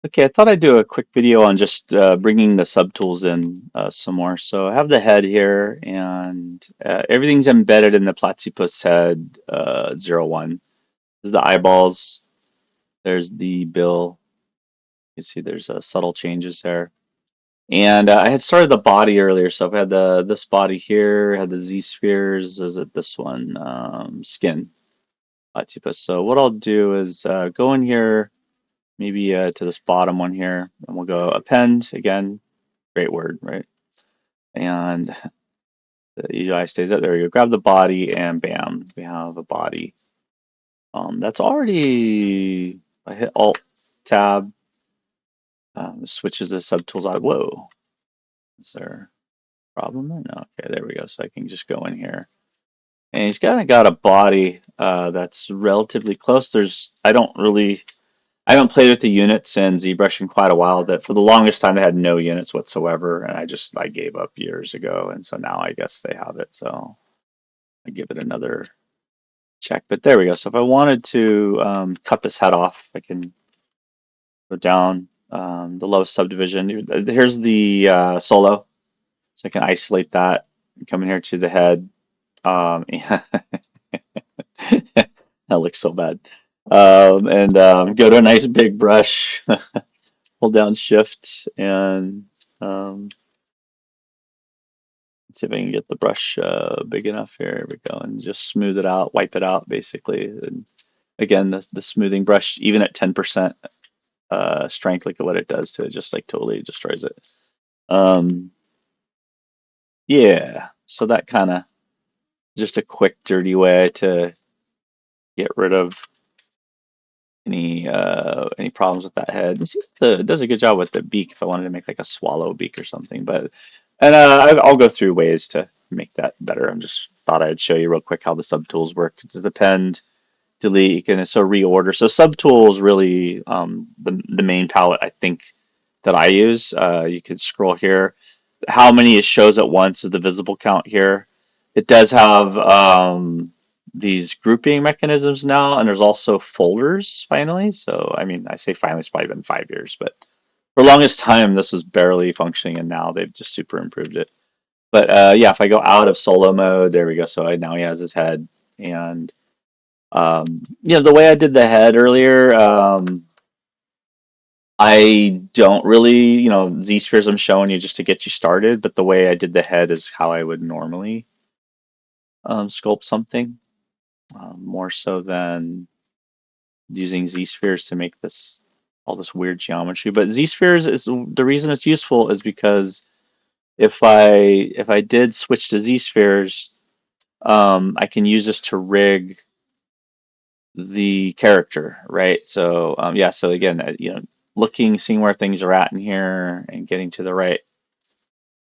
Okay, I thought I'd do a quick video on just bringing the subtools in some more. So I have the head here, and everything's embedded in the platypus head 01. There's the eyeballs, there's the bill. You see there's subtle changes there. And I had started the body earlier, so I've had this body here, had the Z spheres, is it this one? Skin, platypus. So what I'll do is go in here, maybe to this bottom one here, and we'll go append again. Great word, right? And the UI stays up. There you go. Grab the body, and bam, we have a body. That's already. I hit Alt Tab, switches the subtools out. Whoa, is there a problem there? No. Okay, there we go. So I can just go in here, and he's kind of got a body that's relatively close. I haven't played with the units in ZBrush in quite a while. That for the longest time they had no units whatsoever, and I gave up years ago, and so now I guess they have it. So I give it another check. But there we go. So if I wanted to cut this head off, I can go down the lowest subdivision. Here's the solo, so I can isolate that and come in here to the head. Yeah. That looks so bad. And go to a nice big brush, hold down Shift, and let's see if I can get the brush big enough here. Here we go, and just smooth it out, wipe it out, basically. And again, the smoothing brush, even at 10% strength, look at what it does to it, just like totally destroys it. Um, yeah, so that kind of just a quick, dirty way to get rid of any problems with that head. It does a good job with the beak if I wanted to make like a swallow beak or something. But and I'll go through ways to make that better. I'm just thought I'd show you real quick how the subtools work. To depend, delete, you can so reorder. So subtools really the main palette I think that I use. You can scroll here. How many it shows at once is the visible count here. It does have these grouping mechanisms now, and there's also folders finally. So, I mean, I say finally, it's probably been 5 years, but for the longest time, this was barely functioning, and now they've just super improved it. But yeah, if I go out of solo mode, there we go. So now he has his head, and um, the way I did the head earlier, I don't really, Z spheres I'm showing you just to get you started, but the way I did the head is how I would normally sculpt something, more so than using Z spheres to make this all this weird geometry. But Z spheres is the reason it's useful is because if I did switch to Z spheres, I can use this to rig the character, right? So yeah, so again, looking, seeing where things are at in here, and getting to the right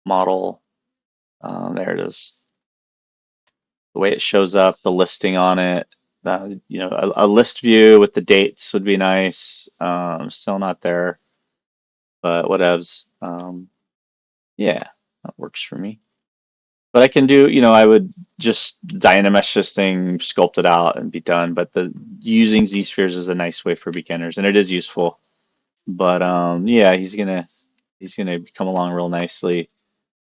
model. There it is. The way it shows up, the listing on it. A list view with the dates would be nice. Still not there, but whatevs. Yeah, that works for me. But I can do, I would just Dynamesh this thing, sculpt it out, and be done. But the using Z spheres is a nice way for beginners, and it is useful. But yeah, he's gonna come along real nicely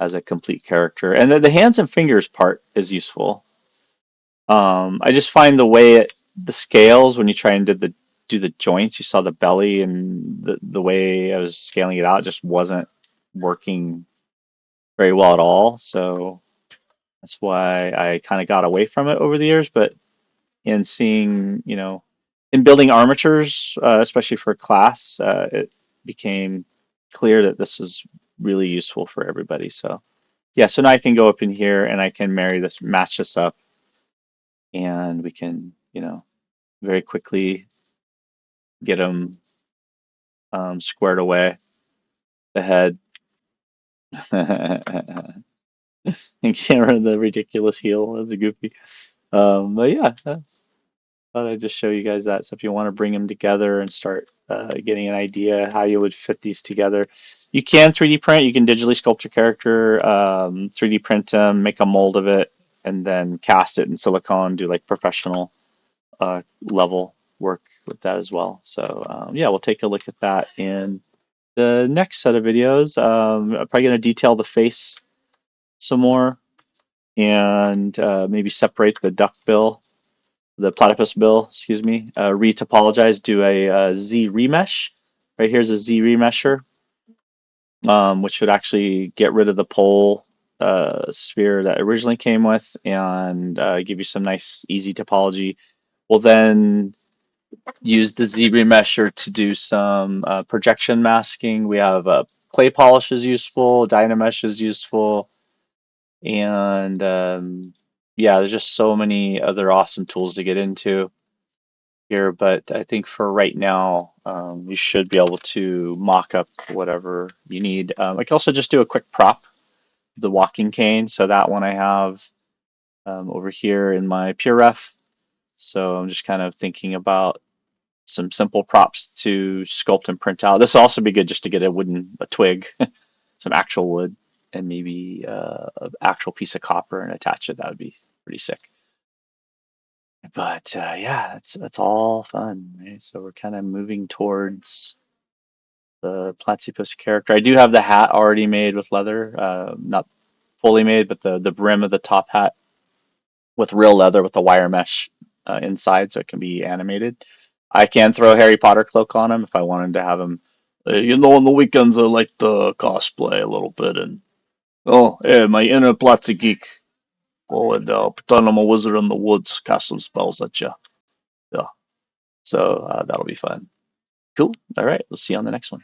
as a complete character. And the hands and fingers part is useful. I just find the scales when you try and do the joints, you saw the belly and the way I was scaling it out just wasn't working very well at all. So that's why I kind of got away from it over the years. But in seeing, in building armatures, especially for class, it became clear that this is really useful for everybody. So yeah, so now I can go up in here and I can match this up, and we can, very quickly get them squared away. The head. And get rid of the ridiculous heel of the goofy. But yeah, thought I'd just show you guys that. So if you want to bring them together and start getting an idea how you would fit these together, you can 3D print. You can digitally sculpt your character, 3D print them, make a mold of it, and then cast it in silicone. Do like professional level work with that as well. So yeah, we'll take a look at that in the next set of videos. I'm probably going to detail the face some more and maybe separate the duck bill, the platypus bill, excuse me, retopologize, do a Z remesh. Right here's a Z remesher, which would actually get rid of the pole sphere that originally came with and give you some nice, easy topology. We'll then use the Z remesher to do some projection masking. We have clay polish is useful, Dynamesh is useful, and yeah, there's just so many other awesome tools to get into here. But I think for right now, you should be able to mock up whatever you need. I can also just do a quick prop, the walking cane. So that one I have over here in my pure ref. So I'm just kind of thinking about some simple props to sculpt and print out. This will also be good just to get a twig, some actual wood, and maybe an actual piece of copper and attach it. That would be pretty sick. But yeah, that's all fun. Right? So we're kind of moving towards the platypus character. I do have the hat already made with leather, not fully made, but the brim of the top hat with real leather with the wire mesh inside, so it can be animated. I can throw a Harry Potter cloak on him if I wanted to have him. On the weekends I like to cosplay a little bit, and oh, yeah, my inner Platzi geek. Go and pretend I'm a wizard in the woods, cast some spells at you. Yeah, so that'll be fun. Cool. All right, we'll see you on the next one.